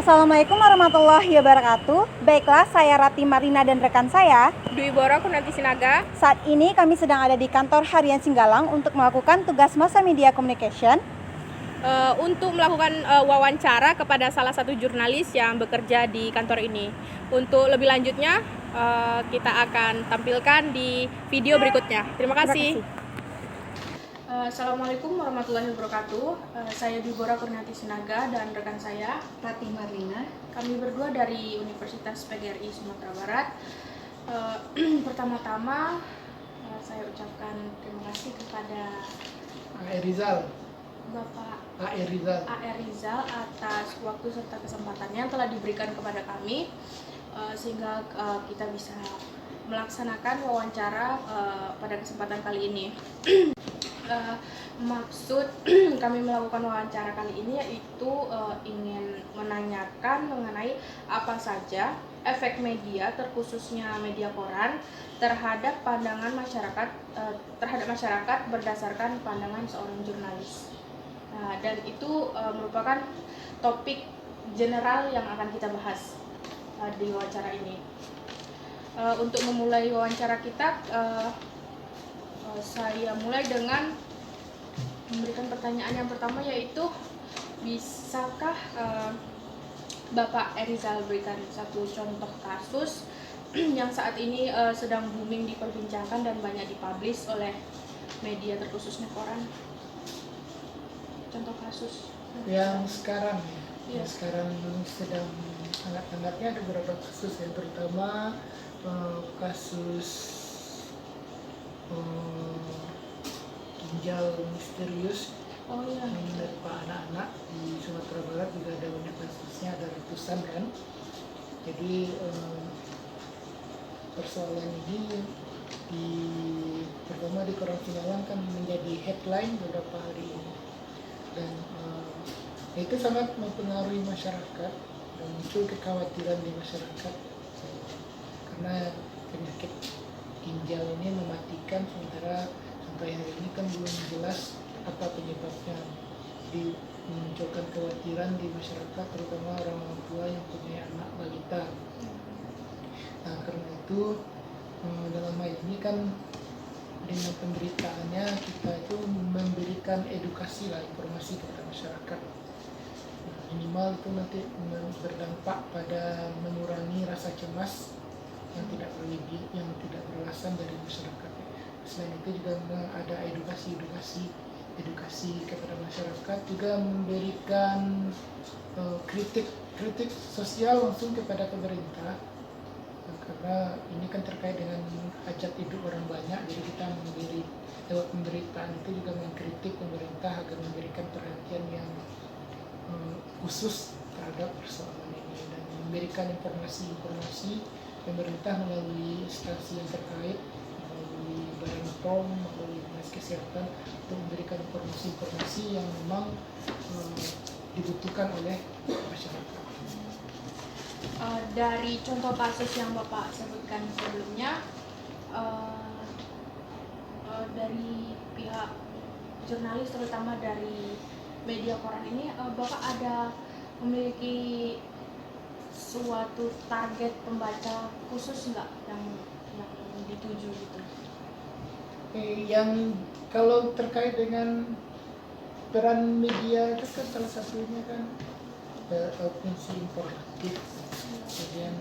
Assalamualaikum warahmatullahi wabarakatuh. Baiklah, saya Rati Marina dan rekan saya. Dwi Bora Kunanti Sinaga. Saat ini kami sedang ada di kantor harian Singgalang untuk melakukan tugas massa media communication. Untuk melakukan wawancara kepada salah satu jurnalis yang bekerja di kantor ini. Untuk lebih lanjutnya, kita akan tampilkan di video berikutnya. Terima kasih. Assalamualaikum warahmatullahi wabarakatuh. Saya Dwi Bora Kunanti Sinaga dan rekan saya Rati Marina. Kami berdua dari Universitas PGRI Sumatera Barat. Pertama-tama saya ucapkan terima kasih kepada Bapak A.R. Rizal atas waktu serta kesempatannya yang telah diberikan kepada kami sehingga kita bisa melaksanakan wawancara pada kesempatan kali ini. Maksud kami melakukan wawancara kali ini yaitu ingin menanyakan mengenai apa saja efek media, terkhususnya media koran, terhadap pandangan masyarakat berdasarkan pandangan seorang jurnalis. Dan itu merupakan topik general yang akan kita bahas di wawancara ini. Untuk memulai wawancara kita, saya mulai dengan memberikan pertanyaan yang pertama, yaitu bisakah Bapak Rizal berikan satu contoh kasus yang saat ini sedang booming diperbincangkan dan banyak dipublish oleh media terkhususnya koran? Contoh kasus yang sekarang ya. Yang sekarang sedang hangat-hangatnya ada beberapa kasus, yang terutama kasus ginjal misterius yang menimpa anak-anak di Sumatera Barat. Juga ada banyak kasusnya, ada ratusan kan. Jadi persoalan ini pertama di koran Singgalang kan menjadi headline beberapa hari ini, dan itu sangat mempengaruhi masyarakat dan muncul kekhawatiran di masyarakat karena penyakit ginjal ini mematikan, sementara sampai hari ini kan belum jelas apa penyebabnya. Memunculkan kekhawatiran di masyarakat, terutama orang tua yang punya anak balita. Nah, karena itu dalam hal ini kan dengan pemberitaannya kita itu memberikan edukasi lah, informasi kepada masyarakat. Minimal itu nanti berdampak pada mengurangi rasa cemas yang tidak beralasan dari masyarakat. Selain itu juga ada edukasi kepada masyarakat, juga memberikan kritik sosial langsung kepada pemerintah, karena ini kan terkait dengan hajat hidup orang banyak. Jadi kita lewat pemberitaan itu juga mengkritik pemerintah agar memberikan perhatian yang khusus terhadap persoalan ini, dan memberikan informasi pemerintah melalui instansi yang terkait, melalui Badan POM, melalui Dinas Kesehatan, untuk memberikan informasi yang memang dibutuhkan oleh masyarakat. Dari contoh kasus yang Bapak sebutkan sebelumnya, dari pihak jurnalis, terutama dari media koran ini, Bapak ada memiliki suatu target pembaca khusus nggak yang dituju gitu? Yang kalau terkait dengan peran media itu kan salah satunya kan fungsi informatif. Kemudian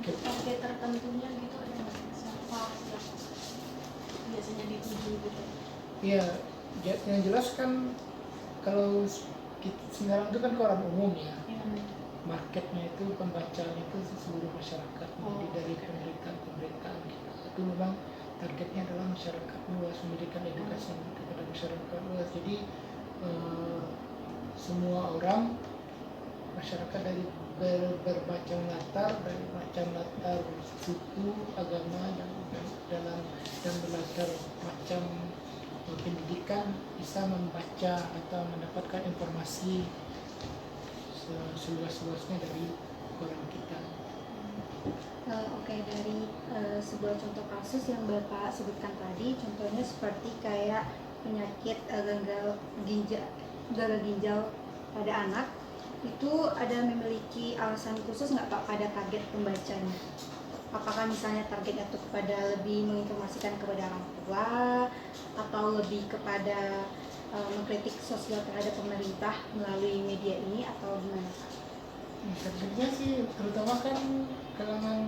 target tertentunya gitu, ada nggak? Siapa yang biasanya dituju gitu? ya, yang jelas kan kalau Singgalang itu kan koran umum ya. Marketnya itu, pembacanya itu seluruh masyarakat, jadi dari pemberitaan gitu. Itu memang targetnya adalah masyarakat luas, memberikan edukasi kepada masyarakat luas. Jadi semua orang, masyarakat dari bermacam latar, suku, agama, dan berlatar macam pendidikan bisa membaca atau mendapatkan informasi seluas-luasnya dari koran kita. Oke, dari sebuah contoh kasus yang Bapak sebutkan tadi, contohnya seperti kayak penyakit gagal ginjal pada anak. itu ada memiliki alasan khusus nggak Pak pada target pembacanya? Apakah misalnya targetnya itu kepada lebih menginformasikan kepada orang tua atau lebih kepada mengkritik sosial terhadap pemerintah melalui media ini atau gimana Pak? Targetnya sih terutama kan kalangan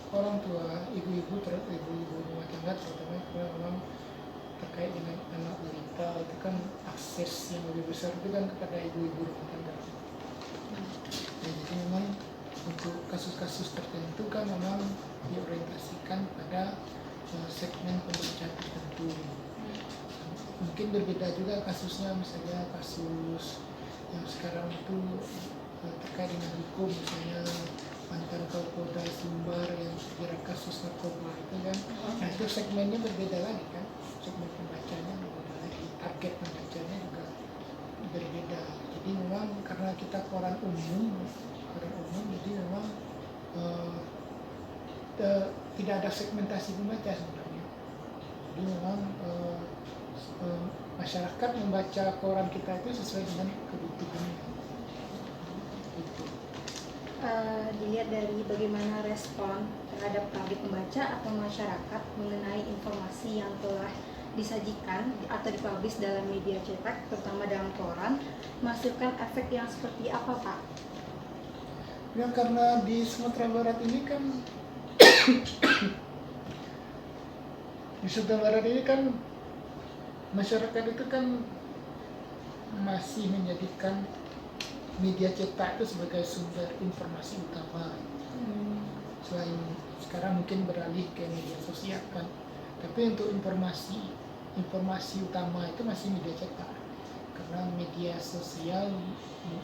orang tua, ibu-ibu rumah tangga terutama, karena memang terkait dengan anak balita itu kan akses yang lebih besar itu kan kepada ibu-ibu rumah tangga. Ya, jadi memang untuk kasus-kasus tertentu kan memang diorientasikan pada segmen pembaca tertentu. Mungkin berbeda juga kasusnya, misalnya kasus yang sekarang itu terkait dengan hukum, misalnya mantan Kapolda Sumbar yang terjerat kasus narkoba itu kan, nah itu segmennya berbeda lagi kan, segmen pembacanya berbeda lagi, target pembacanya juga berbeda. Jadi memang karena kita koran umum, jadi memang tidak ada segmentasi pembaca sebenarnya. Jadi memang masyarakat membaca koran kita itu sesuai dengan kebutuhannya. Gitu. Dilihat dari bagaimana respon terhadap target pembaca atau masyarakat mengenai informasi yang telah disajikan atau dipublish dalam media cetak, terutama dalam koran, menghasilkan efek yang seperti apa Pak? Ya karena di Sumatera Barat ini kan masyarakat itu kan masih menjadikan media cetak itu sebagai sumber informasi utama. Selain sekarang mungkin beralih ke media sosial kan, tapi untuk informasi utama itu masih media cetak, karena media sosial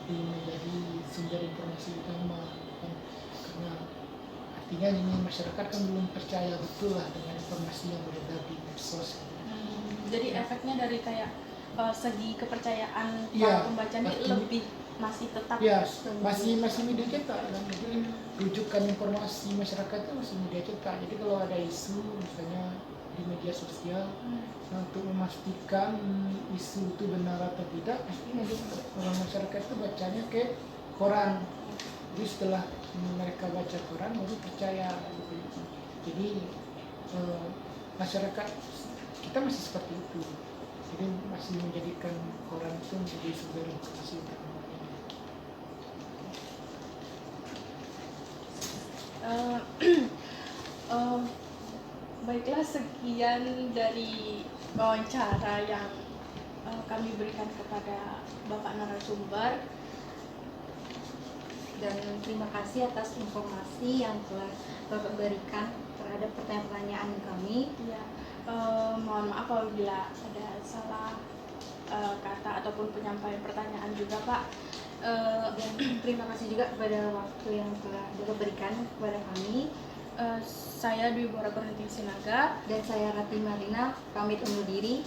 belum menjadi sumber informasi utama kan? Karena artinya ini masyarakat kan belum percaya betul lah dengan informasi yang beredar di medsos. Jadi efeknya dari kayak segi kepercayaan Ya, pembaca ini lebih masih tetap ya masih media cetak kan. Jadi rujukan informasi masyarakat itu masih media cetak. Jadi kalau ada isu misalnya di media sosial, untuk memastikan isu itu benar atau tidak, pasti orang masyarakat itu bacanya ke koran. Jadi setelah mereka baca koran baru percaya gitu. Jadi masyarakat kita masih seperti itu. Jadi masih menjadikan koran itu menjadi sumber informasi utama. Baiklah, sekian dari wawancara yang kami berikan kepada Bapak narasumber, Dan terima kasih atas informasi yang telah Bapak berikan terhadap pertanyaan-pertanyaan kami. ya. Mohon maaf apabila ada salah kata ataupun penyampaian pertanyaan juga Pak. Dan terima kasih juga kepada waktu yang telah Bapak berikan kepada kami. Saya Dwi Bora Berhenti Sinaga. Dan saya Rati Marina pamit undur diri.